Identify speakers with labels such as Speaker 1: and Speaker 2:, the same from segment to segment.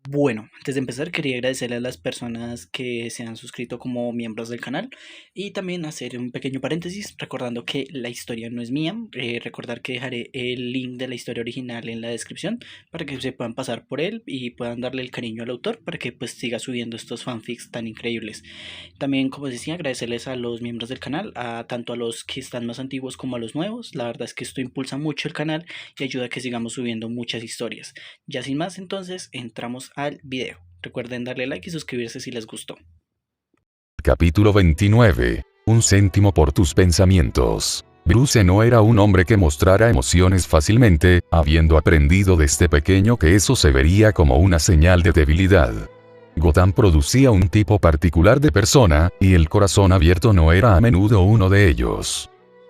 Speaker 1: Bueno, antes de empezar quería agradecerle a las personas que se han suscrito como miembros del canal y también hacer un pequeño paréntesis recordando que la historia no es mía, recordar que dejaré el link de la historia original en la descripción para que se puedan pasar por él y puedan darle el cariño al autor para que pues siga subiendo estos fanfics tan increíbles. También, como decía, agradecerles a los miembros del canal, a tanto a los que están más antiguos como a los nuevos. La verdad es que esto impulsa mucho el canal y ayuda a que sigamos subiendo muchas historias. Ya sin más, entonces entramos al video. Recuerden darle like y suscribirse si les gustó.
Speaker 2: Capítulo 29. Un céntimo por tus pensamientos. Bruce no era un hombre que mostrara emociones fácilmente, habiendo aprendido desde pequeño que eso se vería como una señal de debilidad. Gotham producía un tipo particular de persona, y el corazón abierto no era a menudo uno de ellos.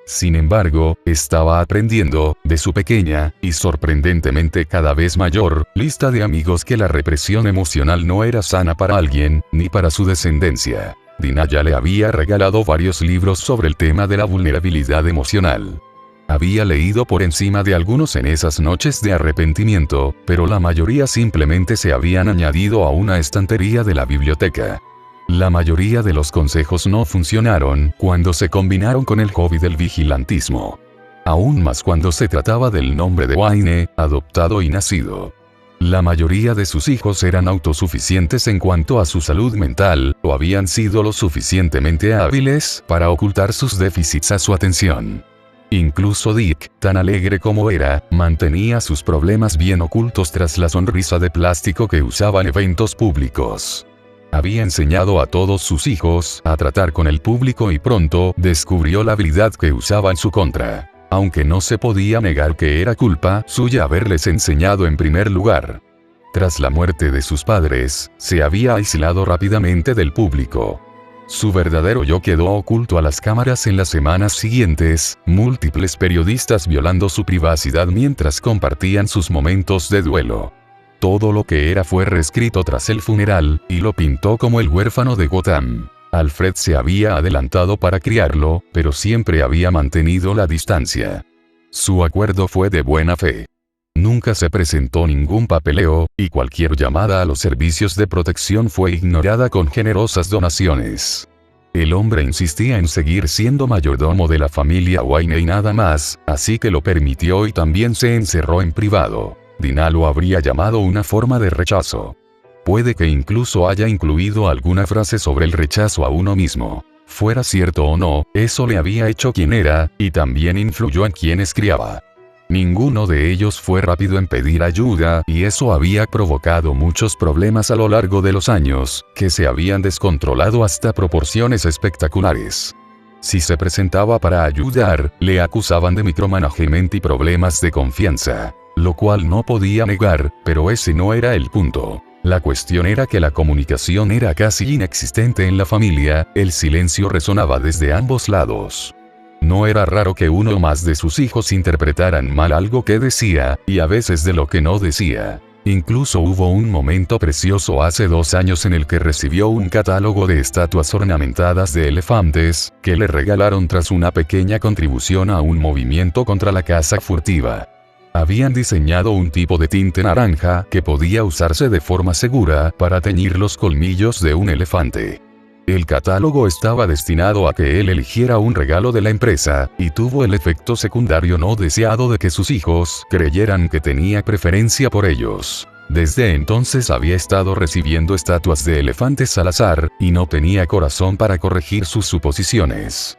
Speaker 2: Sin embargo, estaba aprendiendo, de su pequeña, y sorprendentemente cada vez mayor, lista de amigos que la represión emocional no era sana para alguien, ni para su descendencia. Dina ya le había regalado varios libros sobre el tema de la vulnerabilidad emocional. Había leído por encima de algunos en esas noches de arrepentimiento, pero la mayoría simplemente se habían añadido a una estantería de la biblioteca. La mayoría de los consejos no funcionaron cuando se combinaron con el hobby del vigilantismo. Aún más cuando se trataba del nombre de Wayne, adoptado y nacido. La mayoría de sus hijos eran autosuficientes en cuanto a su salud mental, o habían sido lo suficientemente hábiles para ocultar sus déficits a su atención. Incluso Dick, tan alegre como era, mantenía sus problemas bien ocultos tras la sonrisa de plástico que usaba en eventos públicos. Había enseñado a todos sus hijos a tratar con el público y pronto descubrió la habilidad que usaba en su contra. Aunque no se podía negar que era culpa suya haberles enseñado en primer lugar. Tras la muerte de sus padres, se había aislado rápidamente del público. Su verdadero yo quedó oculto a las cámaras en las semanas siguientes, múltiples periodistas violando su privacidad mientras compartían sus momentos de duelo. Todo lo que era fue reescrito tras el funeral, y lo pintó como el huérfano de Gotham. Alfred se había adelantado para criarlo, pero siempre había mantenido la distancia. Su acuerdo fue de buena fe. Nunca se presentó ningún papeleo, y cualquier llamada a los servicios de protección fue ignorada con generosas donaciones. El hombre insistía en seguir siendo mayordomo de la familia Wayne y nada más, así que lo permitió y también se encerró en privado. Dina lo habría llamado una forma de rechazo. Puede que incluso haya incluido alguna frase sobre el rechazo a uno mismo. Fuera cierto o no, eso le había hecho quien era, y también influyó en quienes criaba. Ninguno de ellos fue rápido en pedir ayuda, y eso había provocado muchos problemas a lo largo de los años, que se habían descontrolado hasta proporciones espectaculares. Si se presentaba para ayudar, le acusaban de micromanagement y problemas de confianza. Lo cual no podía negar, pero ese no era el punto. La cuestión era que la comunicación era casi inexistente en la familia, el silencio resonaba desde ambos lados. No era raro que uno o más de sus hijos interpretaran mal algo que decía, y a veces de lo que no decía. Incluso hubo un momento precioso hace 2 años en el que recibió un catálogo de estatuas ornamentadas de elefantes, que le regalaron tras una pequeña contribución a un movimiento contra la caza furtiva. Habían diseñado un tipo de tinte naranja que podía usarse de forma segura para teñir los colmillos de un elefante. El catálogo estaba destinado a que él eligiera un regalo de la empresa, y tuvo el efecto secundario no deseado de que sus hijos creyeran que tenía preferencia por ellos. Desde entonces había estado recibiendo estatuas de elefantes al azar, y no tenía corazón para corregir sus suposiciones.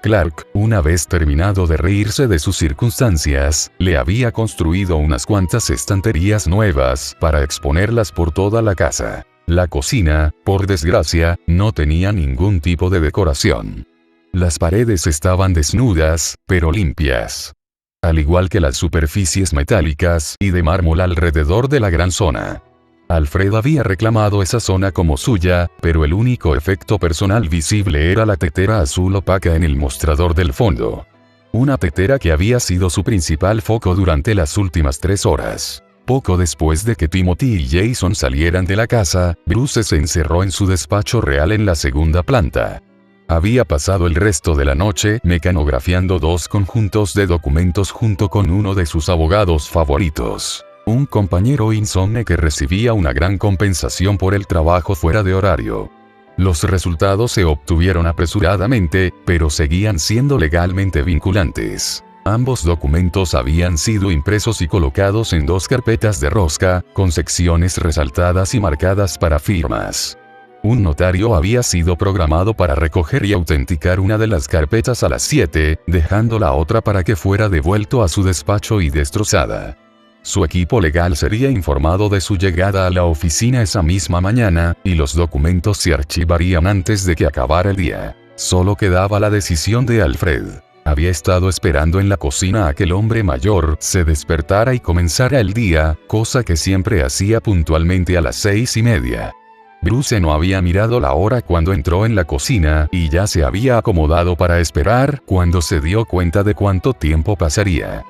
Speaker 2: Clark, una vez terminado de reírse de sus circunstancias, le había construido unas cuantas estanterías nuevas para exponerlas por toda la casa. La cocina, por desgracia, no tenía ningún tipo de decoración. Las paredes estaban desnudas, pero limpias. Al igual que las superficies metálicas y de mármol alrededor de la gran zona. Alfred había reclamado esa zona como suya, pero el único efecto personal visible era la tetera azul opaca en el mostrador del fondo. Una tetera que había sido su principal foco durante las últimas 3 horas. Poco después de que Timothy y Jason salieran de la casa, Bruce se encerró en su despacho real en la segunda planta. Había pasado el resto de la noche mecanografiando 2 conjuntos de documentos junto con uno de sus abogados favoritos. Un compañero insomne que recibía una gran compensación por el trabajo fuera de horario. Los resultados se obtuvieron apresuradamente, pero seguían siendo legalmente vinculantes. Ambos documentos habían sido impresos y colocados en 2 carpetas de rosca, con secciones resaltadas y marcadas para firmas. Un notario había sido programado para recoger y autenticar una de las carpetas a las 7, dejando la otra para que fuera devuelto a su despacho y destrozada. Su equipo legal sería informado de su llegada a la oficina esa misma mañana, y los documentos se archivarían antes de que acabara el día. Solo quedaba la decisión de Alfred. Había estado esperando en la cocina a que el hombre mayor se despertara y comenzara el día, cosa que siempre hacía puntualmente a las 6:30. Bruce no había mirado la hora cuando entró en la cocina, y ya se había acomodado para esperar, cuando se dio cuenta de cuánto tiempo pasaría.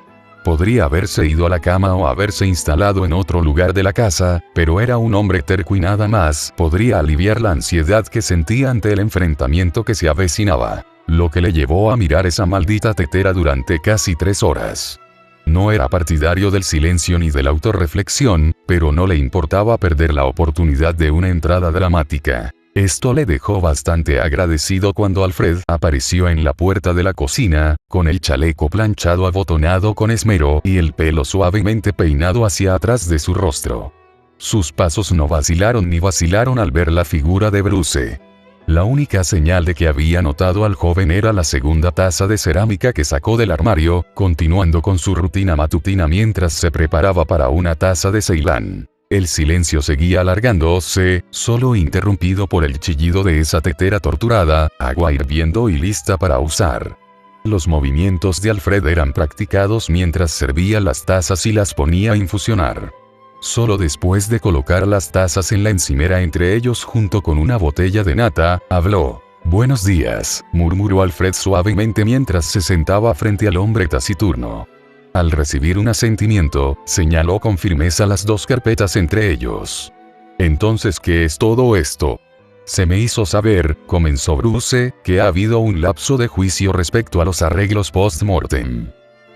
Speaker 2: Podría haberse ido a la cama o haberse instalado en otro lugar de la casa, pero era un hombre terco y nada más podría aliviar la ansiedad que sentía ante el enfrentamiento que se avecinaba, lo que le llevó a mirar esa maldita tetera durante casi 3 horas. No era partidario del silencio ni de la autorreflexión, pero no le importaba perder la oportunidad de una entrada dramática. Esto le dejó bastante agradecido cuando Alfred apareció en la puerta de la cocina, con el chaleco planchado abotonado con esmero y el pelo suavemente peinado hacia atrás de su rostro. Sus pasos no vacilaron ni vacilaron al ver la figura de Bruce. La única señal de que había notado al joven era la segunda taza de cerámica que sacó del armario, continuando con su rutina matutina mientras se preparaba para una taza de Ceilán. El silencio seguía alargándose, solo interrumpido por el chillido de esa tetera torturada, agua hirviendo y lista para usar. Los movimientos de Alfred eran practicados mientras servía las tazas y las ponía a infusionar. Solo después de colocar las tazas en la encimera entre ellos junto con una botella de nata, habló. «Buenos días», murmuró Alfred suavemente mientras se sentaba frente al hombre taciturno. Al recibir un asentimiento, señaló con firmeza las 2 carpetas entre ellos. «Entonces, ¿qué es todo esto?» «Se me hizo saber», comenzó Bruce, «que ha habido un lapso de juicio respecto a los arreglos post-mortem.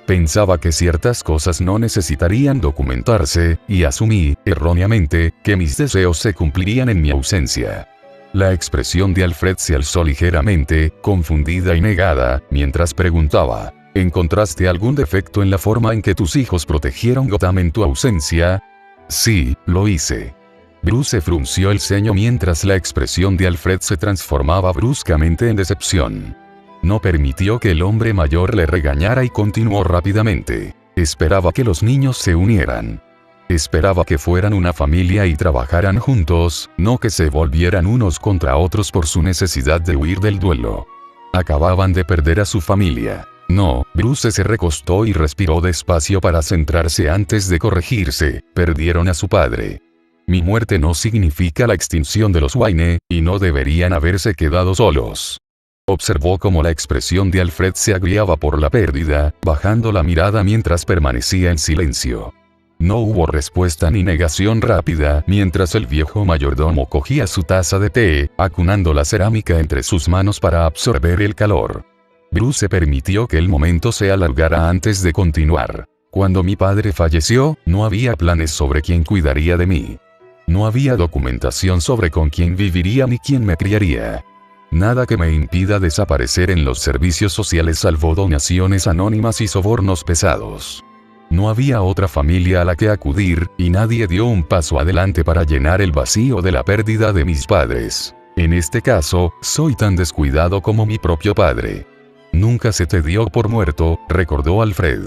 Speaker 2: Pensaba que ciertas cosas no necesitarían documentarse, y asumí, erróneamente, que mis deseos se cumplirían en mi ausencia». La expresión de Alfred se alzó ligeramente, confundida y negada, mientras preguntaba. ¿Encontraste algún defecto en la forma en que tus hijos protegieron Gotham en tu ausencia? Sí, lo hice. Bruce frunció el ceño mientras la expresión de Alfred se transformaba bruscamente en decepción. No permitió que el hombre mayor le regañara y continuó rápidamente. Esperaba que los niños se unieran. Esperaba que fueran una familia y trabajaran juntos, no que se volvieran unos contra otros por su necesidad de huir del duelo. Acababan de perder a su familia. No, Bruce se recostó y respiró despacio para centrarse antes de corregirse. Perdieron a su padre. Mi muerte no significa la extinción de los Wayne, y no deberían haberse quedado solos. Observó cómo la expresión de Alfred se agriaba por la pérdida, bajando la mirada mientras permanecía en silencio. No hubo respuesta ni negación rápida mientras el viejo mayordomo cogía su taza de té, acunando la cerámica entre sus manos para absorber el calor. Bruce permitió que el momento se alargara antes de continuar. Cuando mi padre falleció, no había planes sobre quién cuidaría de mí. No había documentación sobre con quién viviría ni quién me criaría. Nada que me impida desaparecer en los servicios sociales salvo donaciones anónimas y sobornos pesados. No había otra familia a la que acudir, y nadie dio un paso adelante para llenar el vacío de la pérdida de mis padres. En este caso, soy tan descuidado como mi propio padre. Nunca se te dio por muerto, recordó Alfred.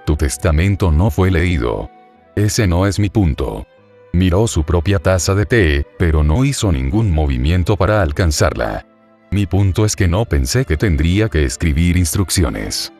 Speaker 2: Tu testamento no fue leído. Ese no es mi punto. Miró su propia taza de té, pero no hizo ningún movimiento para alcanzarla. Mi punto es que no pensé que tendría que escribir instrucciones.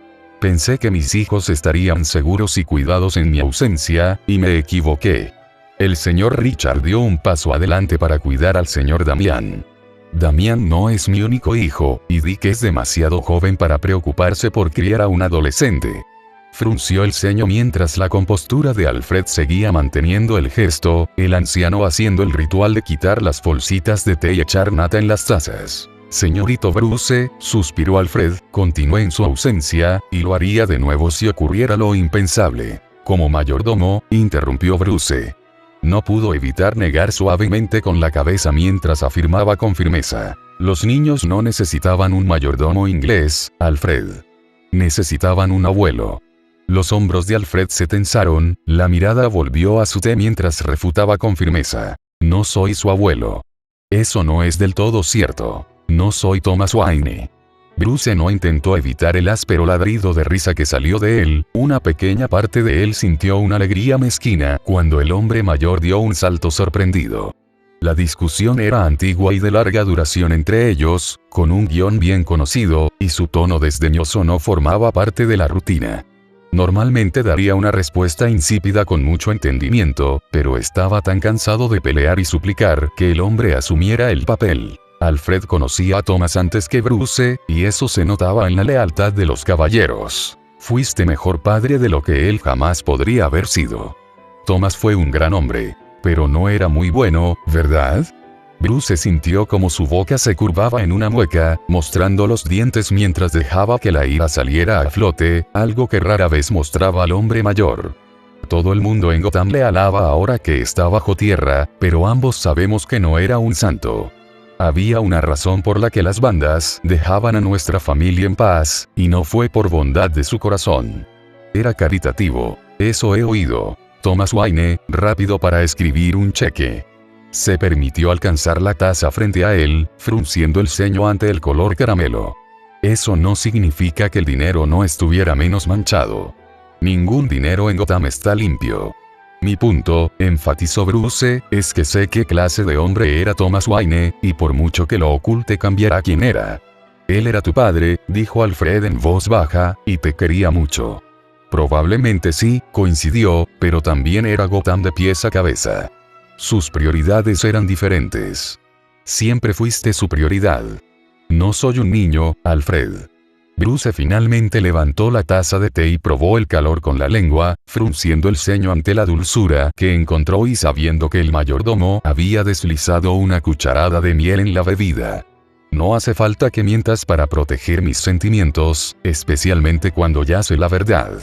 Speaker 2: Pensé que mis hijos estarían seguros y cuidados en mi ausencia, y me equivoqué. El señor Richard dio un paso adelante para cuidar al señor Damián. Damián no es mi único hijo, y Dick es demasiado joven para preocuparse por criar a un adolescente. Frunció el ceño mientras la compostura de Alfred seguía manteniendo el gesto, el anciano haciendo el ritual de quitar las bolsitas de té y echar nata en las tazas. Señorito Bruce, suspiró Alfred, continué en su ausencia, y lo haría de nuevo si ocurriera lo impensable. Como mayordomo, interrumpió Bruce. No pudo evitar negar suavemente con la cabeza mientras afirmaba con firmeza. Los niños no necesitaban un mayordomo inglés, Alfred. Necesitaban un abuelo. Los hombros de Alfred se tensaron, la mirada volvió a su té mientras refutaba con firmeza. No soy su abuelo. Eso no es del todo cierto. No soy Thomas Wayne. Bruce no intentó evitar el áspero ladrido de risa que salió de él, una pequeña parte de él sintió una alegría mezquina cuando el hombre mayor dio un salto sorprendido. La discusión era antigua y de larga duración entre ellos, con un guión bien conocido, y su tono desdeñoso no formaba parte de la rutina. Normalmente daría una respuesta insípida con mucho entendimiento, pero estaba tan cansado de pelear y suplicar que el hombre asumiera el papel. Alfred conocía a Thomas antes que Bruce, y eso se notaba en la lealtad de los caballeros. Fuiste mejor padre de lo que él jamás podría haber sido. Thomas fue un gran hombre, pero no era muy bueno, ¿verdad? Bruce sintió como su boca se curvaba en una mueca, mostrando los dientes mientras dejaba que la ira saliera a flote, algo que rara vez mostraba al hombre mayor. Todo el mundo en Gotham le alaba ahora que está bajo tierra, pero ambos sabemos que no era un santo. Había una razón por la que las bandas dejaban a nuestra familia en paz, y no fue por bondad de su corazón. Era caritativo, eso he oído. Thomas Wayne, rápido para escribir un cheque. Se permitió alcanzar la taza frente a él, frunciendo el ceño ante el color caramelo. Eso no significa que el dinero no estuviera menos manchado. Ningún dinero en Gotham está limpio. Mi punto, enfatizó Bruce, es que sé qué clase de hombre era Thomas Wayne, y por mucho que lo oculte cambiará quién era. Él era tu padre, dijo Alfred en voz baja, y te quería mucho. Probablemente sí, coincidió, pero también era Gotham de pies a cabeza. Sus prioridades eran diferentes. Siempre fuiste su prioridad. No soy un niño, Alfred. Bruce finalmente levantó la taza de té y probó el calor con la lengua, frunciendo el ceño ante la dulzura que encontró y sabiendo que el mayordomo había deslizado una cucharada de miel en la bebida. No hace falta que mientas para proteger mis sentimientos, especialmente cuando ya sé la verdad.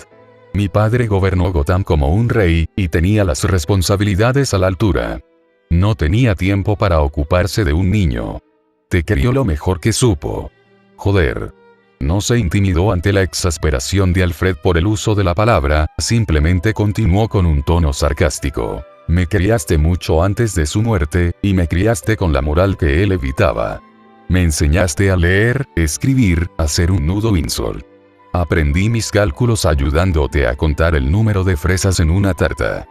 Speaker 2: Mi padre gobernó Gotham como un rey, y tenía las responsabilidades a la altura. No tenía tiempo para ocuparse de un niño. Te crió lo mejor que supo. Joder. No se intimidó ante la exasperación de Alfred por el uso de la palabra, simplemente continuó con un tono sarcástico. Me criaste mucho antes de su muerte, y me criaste con la moral que él evitaba. Me enseñaste a leer, escribir, hacer un nudo Windsor. Aprendí mis cálculos ayudándote a contar el número de fresas en una tarta.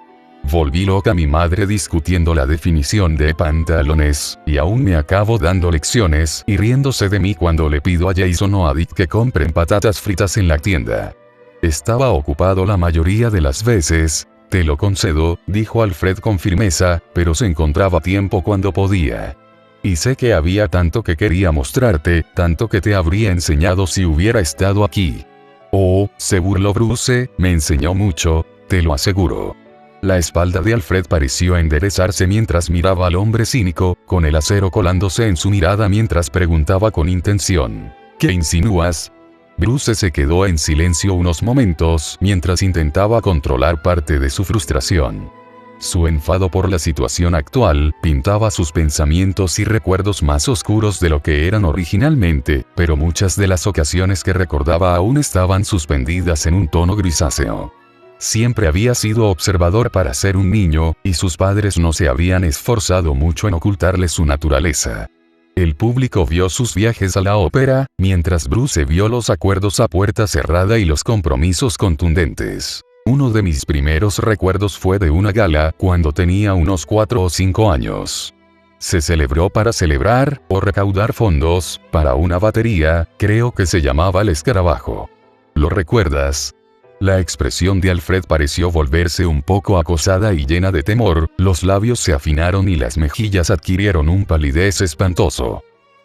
Speaker 2: Volví loca a mi madre discutiendo la definición de pantalones, y aún me acabo dando lecciones y riéndose de mí cuando le pido a Jason o a Dick que compren patatas fritas en la tienda. Estaba ocupado la mayoría de las veces, te lo concedo, dijo Alfred con firmeza, pero se encontraba a tiempo cuando podía. Y sé que había tanto que quería mostrarte, tanto que te habría enseñado si hubiera estado aquí. Oh, se burló Bruce, me enseñó mucho, te lo aseguro. La espalda de Alfred pareció enderezarse mientras miraba al hombre cínico, con el acero colándose en su mirada mientras preguntaba con intención. ¿Qué insinúas? Bruce se quedó en silencio unos momentos mientras intentaba controlar parte de su frustración. Su enfado por la situación actual pintaba sus pensamientos y recuerdos más oscuros de lo que eran originalmente, pero muchas de las ocasiones que recordaba aún estaban suspendidas en un tono grisáceo. Siempre había sido observador para ser un niño, y sus padres no se habían esforzado mucho en ocultarle su naturaleza. El público vio sus viajes a la ópera, mientras Bruce vio los acuerdos a puerta cerrada y los compromisos contundentes. Uno de mis primeros recuerdos fue de una gala cuando tenía unos 4 o 5 años. Se celebró para celebrar, o recaudar fondos, para una batería, creo que se llamaba El Escarabajo. ¿Lo recuerdas? La expresión de Alfred pareció volverse un poco acosada y llena de temor, los labios se afinaron y las mejillas adquirieron un palidez espantoso.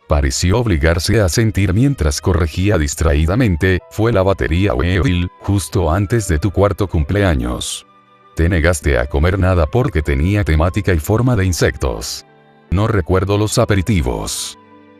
Speaker 2: Pareció obligarse a sentir mientras corregía distraídamente, fue la batería Weevil, justo antes de tu 4º cumpleaños. Te negaste a comer nada porque tenía temática y forma de insectos. No recuerdo los aperitivos.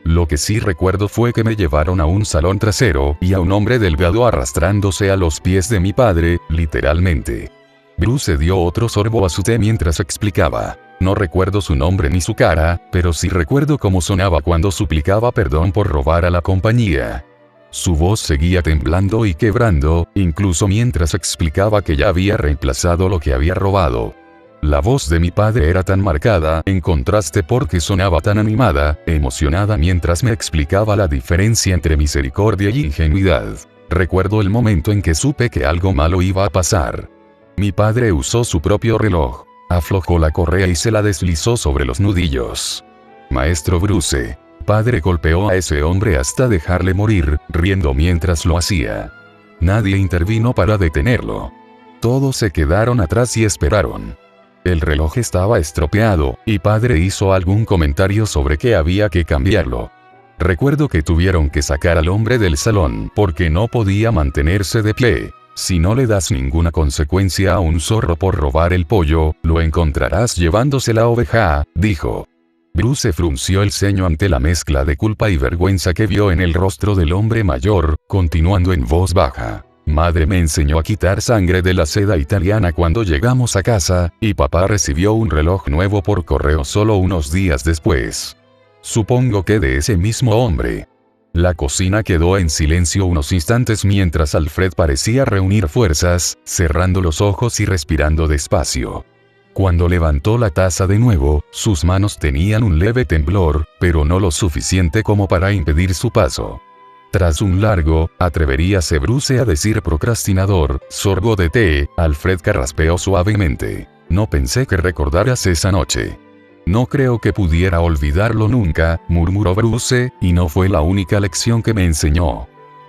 Speaker 2: Lo que sí recuerdo fue que me llevaron a un salón trasero y a un hombre delgado arrastrándose a los pies de mi padre, literalmente. Bruce dio otro sorbo a su té mientras explicaba. No recuerdo su nombre ni su cara, pero sí recuerdo cómo sonaba cuando suplicaba perdón por robar a la compañía. Su voz seguía temblando y quebrando, incluso mientras explicaba que ya había reemplazado lo que había robado. La voz de mi padre era tan marcada, en contraste porque sonaba tan animada, emocionada mientras me explicaba la diferencia entre misericordia y ingenuidad. Recuerdo el momento en que supe que algo malo iba a pasar. Mi padre usó su propio reloj. Aflojó la correa y se la deslizó sobre los nudillos. Maestro Bruce. Padre golpeó a ese hombre hasta dejarle morir, riendo mientras lo hacía. Nadie intervino para detenerlo. Todos se quedaron atrás y esperaron. El reloj estaba estropeado, y padre hizo algún comentario sobre que había que cambiarlo. Recuerdo que tuvieron que sacar al hombre del salón porque no podía mantenerse de pie. Si no le das ninguna consecuencia a un zorro por robar el pollo, lo encontrarás llevándose la oveja, dijo. Bruce frunció el ceño ante la mezcla de culpa y vergüenza que vio en el rostro del hombre mayor, continuando en voz baja. Madre me enseñó a quitar sangre de la seda italiana cuando llegamos a casa, y papá recibió un reloj nuevo por correo solo unos días después. Supongo que de ese mismo hombre. La cocina quedó en silencio unos instantes mientras Alfred parecía reunir fuerzas, cerrando los ojos y respirando despacio. Cuando levantó la taza de nuevo, sus manos tenían un leve temblor, pero no lo suficiente como para impedir su paso. Tras un largo, atreveríase Bruce a decir procrastinador, sorbo de té, Alfred carraspeó suavemente. No pensé que recordaras esa noche. No creo que pudiera olvidarlo nunca, murmuró Bruce, y no fue la única lección que me enseñó.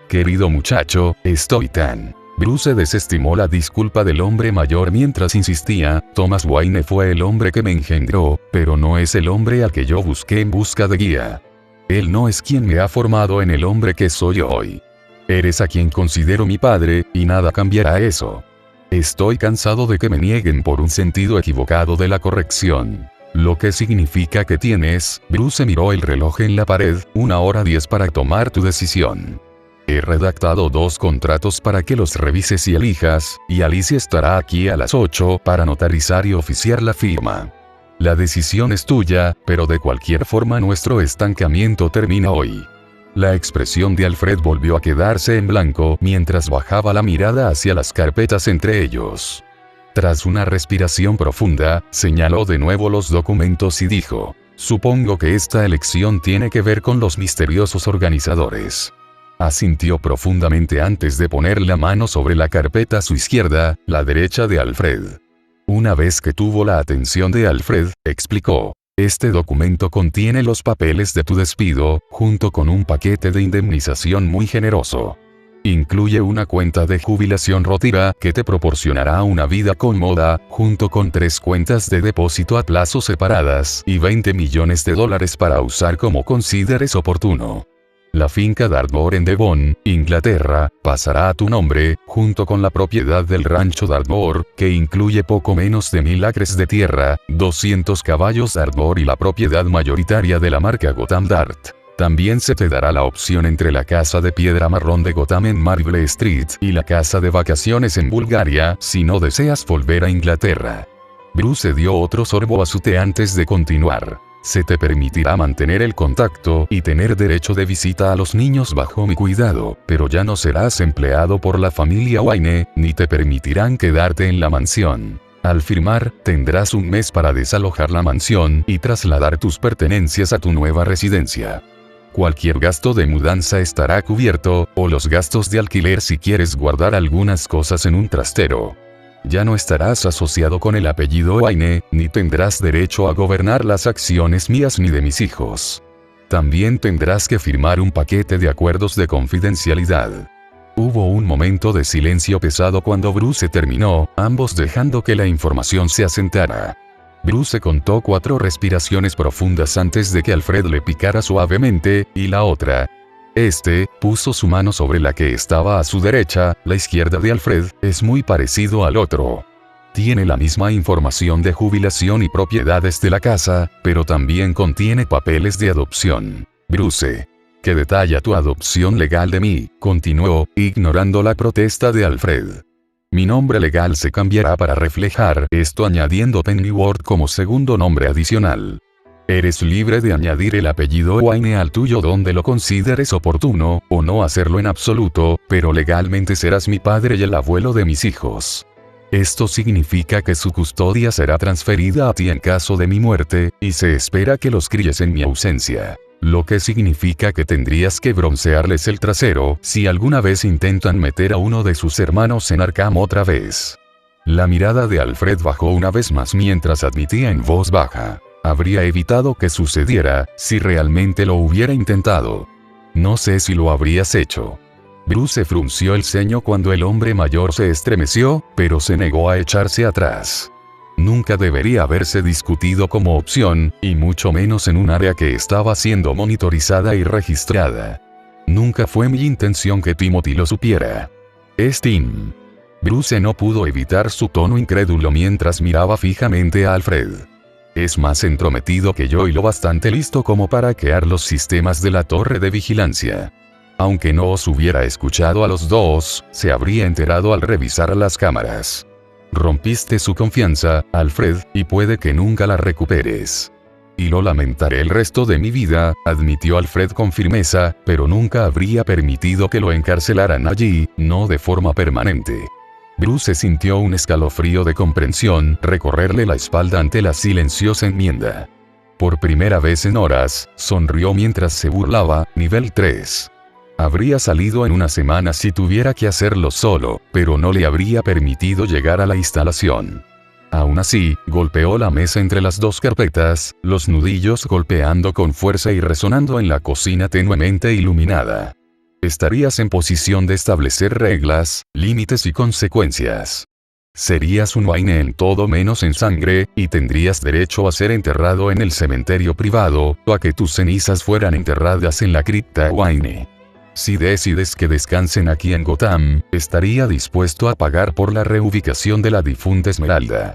Speaker 2: Querido muchacho, estoy tan... Bruce desestimó la disculpa del hombre mayor mientras insistía, Thomas Wayne fue el hombre que me engendró, pero no es el hombre al que yo busqué en busca de guía. Él no es quien me ha formado en el hombre que soy hoy. Eres a quien considero mi padre, y nada cambiará eso. Estoy cansado de que me nieguen por un sentido equivocado de la corrección. Lo que significa que tienes, Bruce miró el reloj en la pared, 1:10 para tomar tu decisión. He redactado 2 contratos para que los revises y elijas, y Alicia estará aquí a las 8 para notarizar y oficiar la firma. La decisión es tuya, pero de cualquier forma nuestro estancamiento termina hoy. La expresión de Alfred volvió a quedarse en blanco mientras bajaba la mirada hacia las carpetas entre ellos. Tras una respiración profunda, señaló de nuevo los documentos y dijo, supongo que esta elección tiene que ver con los misteriosos organizadores. Asintió profundamente antes de poner la mano sobre la carpeta a su izquierda, la derecha de Alfred. Una vez que tuvo la atención de Alfred, explicó, este documento contiene los papeles de tu despido, junto con un paquete de indemnización muy generoso. Incluye una cuenta de jubilación retira que te proporcionará una vida cómoda, junto con 3 cuentas de depósito a plazo separadas y $20 millones para usar como consideres oportuno. La finca Dartmoor en Devon, Inglaterra, pasará a tu nombre, junto con la propiedad del rancho Dartmoor, que incluye poco menos de 1000 acres de tierra, 200 caballos Dartmoor y la propiedad mayoritaria de la marca Gotham Dart. También se te dará la opción entre la casa de piedra marrón de Gotham en Marble Street y la casa de vacaciones en Bulgaria, si no deseas volver a Inglaterra. Bruce dio otro sorbo a su té antes de continuar. Se te permitirá mantener el contacto y tener derecho de visita a los niños bajo mi cuidado, pero ya no serás empleado por la familia Wayne, ni te permitirán quedarte en la mansión. Al firmar, tendrás un mes para desalojar la mansión y trasladar tus pertenencias a tu nueva residencia. Cualquier gasto de mudanza estará cubierto, o los gastos de alquiler si quieres guardar algunas cosas en un trastero. Ya no estarás asociado con el apellido Wayne, ni tendrás derecho a gobernar las acciones mías ni de mis hijos. También tendrás que firmar un paquete de acuerdos de confidencialidad. Hubo un momento de silencio pesado cuando Bruce terminó, ambos dejando que la información se asentara. Bruce contó 4 respiraciones profundas antes de que Alfred le picara suavemente, y la otra. Puso su mano sobre la que estaba a su derecha, la izquierda de Alfred, es muy parecido al otro. Tiene la misma información de jubilación y propiedades de la casa, pero también contiene papeles de adopción. Bruce. Que detalla tu adopción legal de mí, continuó, ignorando la protesta de Alfred. Mi nombre legal se cambiará para reflejar esto añadiendo Pennyworth como segundo nombre adicional. Eres libre de añadir el apellido Wayne al tuyo donde lo consideres oportuno, o no hacerlo en absoluto, pero legalmente serás mi padre y el abuelo de mis hijos. Esto significa que su custodia será transferida a ti en caso de mi muerte, y se espera que los críes en mi ausencia. Lo que significa que tendrías que broncearles el trasero si alguna vez intentan meter a uno de sus hermanos en Arkham otra vez. La mirada de Alfred bajó una vez más mientras admitía en voz baja. Habría evitado que sucediera si realmente lo hubiera intentado. No sé si lo habrías hecho. Bruce frunció el ceño cuando el hombre mayor se estremeció, pero se negó a echarse atrás. Nunca debería haberse discutido como opción, y mucho menos en un área que estaba siendo monitorizada y registrada. Nunca fue mi intención que Timothy lo supiera. Es Tim. Bruce no pudo evitar su tono incrédulo mientras miraba fijamente a Alfred. Es más entrometido que yo y lo bastante listo como para hackear los sistemas de la torre de vigilancia. Aunque no os hubiera escuchado a los dos, se habría enterado al revisar las cámaras. Rompiste su confianza, Alfred, y puede que nunca la recuperes. Y lo lamentaré el resto de mi vida, admitió Alfred con firmeza, pero nunca habría permitido que lo encarcelaran allí, no de forma permanente. Bruce sintió un escalofrío de comprensión recorrerle la espalda ante la silenciosa enmienda. Por primera vez en horas, sonrió mientras se burlaba, nivel 3. Habría salido en una semana si tuviera que hacerlo solo, pero no le habría permitido llegar a la instalación. Aún así, golpeó la mesa entre las dos carpetas, los nudillos golpeando con fuerza y resonando en la cocina tenuemente iluminada. Estarías en posición de establecer reglas, límites y consecuencias. Serías un Wayne en todo menos en sangre, y tendrías derecho a ser enterrado en el cementerio privado, o a que tus cenizas fueran enterradas en la cripta Wayne. Si decides que descansen aquí en Gotham, estaría dispuesto a pagar por la reubicación de la difunta Esmeralda.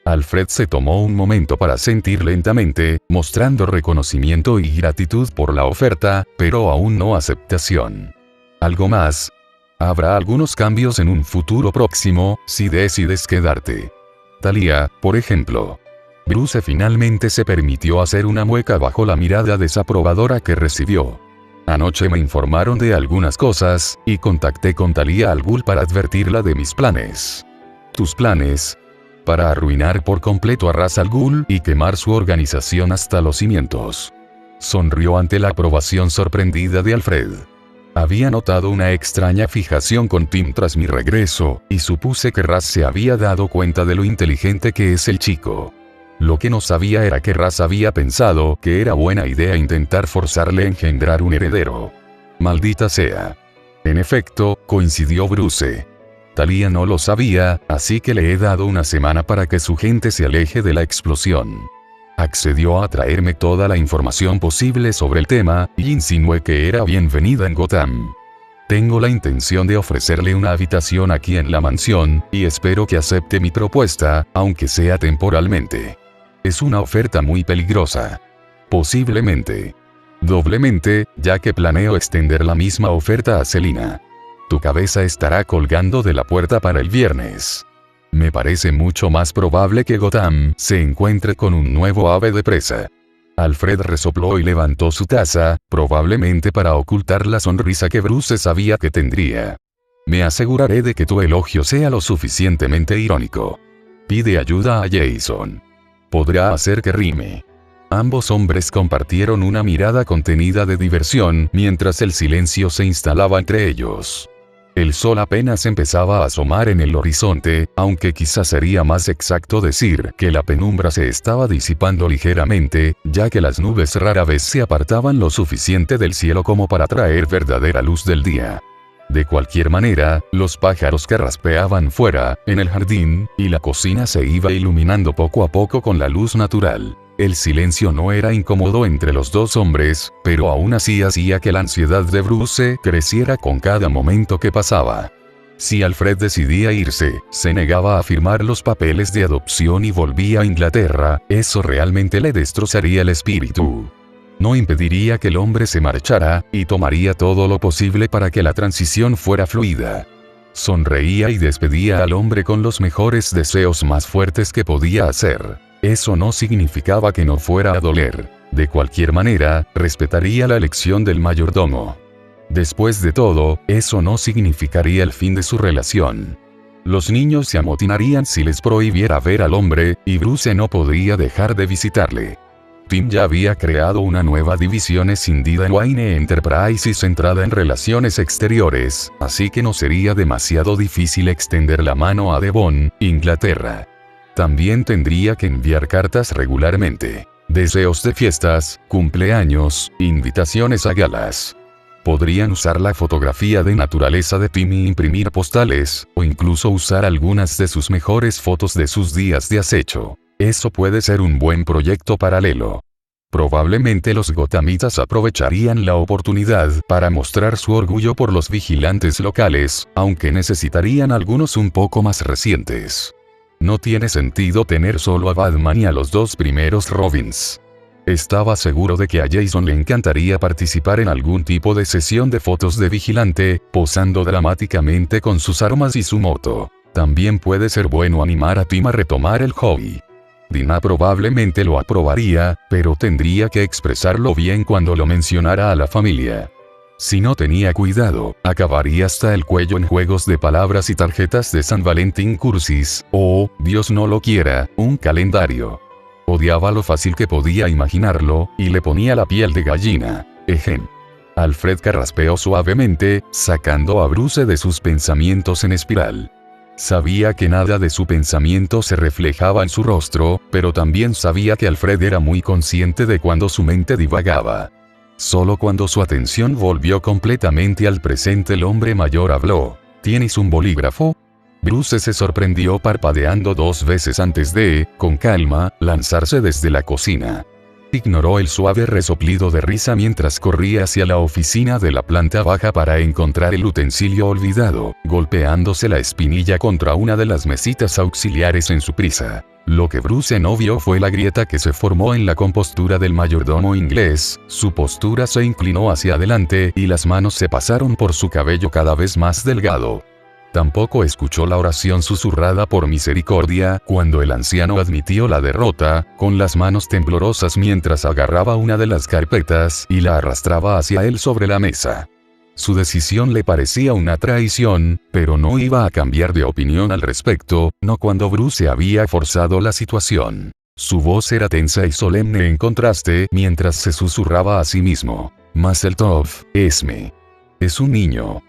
Speaker 2: Alfred se tomó un momento para sentir lentamente, mostrando reconocimiento y gratitud por la oferta, pero aún no aceptación. ¿Algo más? Habrá algunos cambios en un futuro próximo, si decides quedarte. Talia, por ejemplo. Bruce finalmente se permitió hacer una mueca bajo la mirada desaprobadora que recibió. Anoche me informaron de algunas cosas, y contacté con Talia al Ghul para advertirla de mis planes. ¿Tus planes? Para arruinar por completo a Ra's al Ghul y quemar su organización hasta los cimientos. Sonrió ante la aprobación sorprendida de Alfred. Había notado una extraña fijación con Tim tras mi regreso, y supuse que Ra's se había dado cuenta de lo inteligente que es el chico. Lo que no sabía era que Ra's había pensado que era buena idea intentar forzarle a engendrar un heredero. Maldita sea. En efecto, coincidió Bruce. Talia no lo sabía, así que le he dado una semana para que su gente se aleje de la explosión. Accedió a traerme toda la información posible sobre el tema, y insinué que era bienvenida en Gotham. Tengo la intención de ofrecerle una habitación aquí en la mansión, y espero que acepte mi propuesta, aunque sea temporalmente. Es una oferta muy peligrosa. Posiblemente. Doblemente, ya que planeo extender la misma oferta a Selina. Tu cabeza estará colgando de la puerta para el viernes. Me parece mucho más probable que Gotham se encuentre con un nuevo ave de presa. Alfred resopló y levantó su taza, probablemente para ocultar la sonrisa que Bruce sabía que tendría. Me aseguraré de que tu elogio sea lo suficientemente irónico. Pide ayuda a Jason. Podrá hacer que rime. Ambos hombres compartieron una mirada contenida de diversión mientras el silencio se instalaba entre ellos. El sol apenas empezaba a asomar en el horizonte, aunque quizás sería más exacto decir que la penumbra se estaba disipando ligeramente, ya que las nubes rara vez se apartaban lo suficiente del cielo como para traer verdadera luz del día. De cualquier manera, los pájaros carraspeaban fuera, en el jardín, y la cocina se iba iluminando poco a poco con la luz natural. El silencio no era incómodo entre los dos hombres, pero aún así hacía que la ansiedad de Bruce creciera con cada momento que pasaba. Si Alfred decidía irse, se negaba a firmar los papeles de adopción y volvía a Inglaterra, eso realmente le destrozaría el espíritu. No impediría que el hombre se marchara, y tomaría todo lo posible para que la transición fuera fluida. Sonreía y despedía al hombre con los mejores deseos más fuertes que podía hacer. Eso no significaba que no fuera a doler. De cualquier manera, respetaría la elección del mayordomo. Después de todo, eso no significaría el fin de su relación. Los niños se amotinarían si les prohibiera ver al hombre, y Bruce no podría dejar de visitarle. Tim ya había creado una nueva división escindida en Wayne Enterprises centrada en relaciones exteriores, así que no sería demasiado difícil extender la mano a Devon, Inglaterra. También tendría que enviar cartas regularmente. Deseos de fiestas, cumpleaños, invitaciones a galas. Podrían usar la fotografía de naturaleza de Tim y imprimir postales, o incluso usar algunas de sus mejores fotos de sus días de acecho. Eso puede ser un buen proyecto paralelo. Probablemente los gotamitas aprovecharían la oportunidad para mostrar su orgullo por los vigilantes locales, aunque necesitarían algunos un poco más recientes. No tiene sentido tener solo a Batman y a los dos primeros Robins. Estaba seguro de que a Jason le encantaría participar en algún tipo de sesión de fotos de vigilante, posando dramáticamente con sus armas y su moto. También puede ser bueno animar a Tim a retomar el hobby. Dinah probablemente lo aprobaría, pero tendría que expresarlo bien cuando lo mencionara a la familia. Si no tenía cuidado, acabaría hasta el cuello en juegos de palabras y tarjetas de San Valentín cursis, o, Dios no lo quiera, un calendario. Odiaba lo fácil que podía imaginarlo, y le ponía la piel de gallina. Ejem. Alfred carraspeó suavemente, sacando a Bruce de sus pensamientos en espiral. Sabía que nada de su pensamiento se reflejaba en su rostro, pero también sabía que Alfred era muy consciente de cuando su mente divagaba. Solo cuando su atención volvió completamente al presente el hombre mayor habló. ¿Tienes un bolígrafo? Bruce se sorprendió parpadeando 2 veces antes de, con calma, lanzarse desde la cocina. Ignoró el suave resoplido de risa mientras corría hacia la oficina de la planta baja para encontrar el utensilio olvidado, golpeándose la espinilla contra una de las mesitas auxiliares en su prisa. Lo que Bruce no vio fue la grieta que se formó en la compostura del mayordomo inglés, su postura se inclinó hacia adelante y las manos se pasaron por su cabello cada vez más delgado. Tampoco escuchó la oración susurrada por misericordia cuando el anciano admitió la derrota, con las manos temblorosas mientras agarraba una de las carpetas y la arrastraba hacia él sobre la mesa. Su decisión le parecía una traición, pero no iba a cambiar de opinión al respecto, no cuando Bruce había forzado la situación. Su voz era tensa y solemne en contraste mientras se susurraba a sí mismo. Mazeltov, Esme. Es un niño.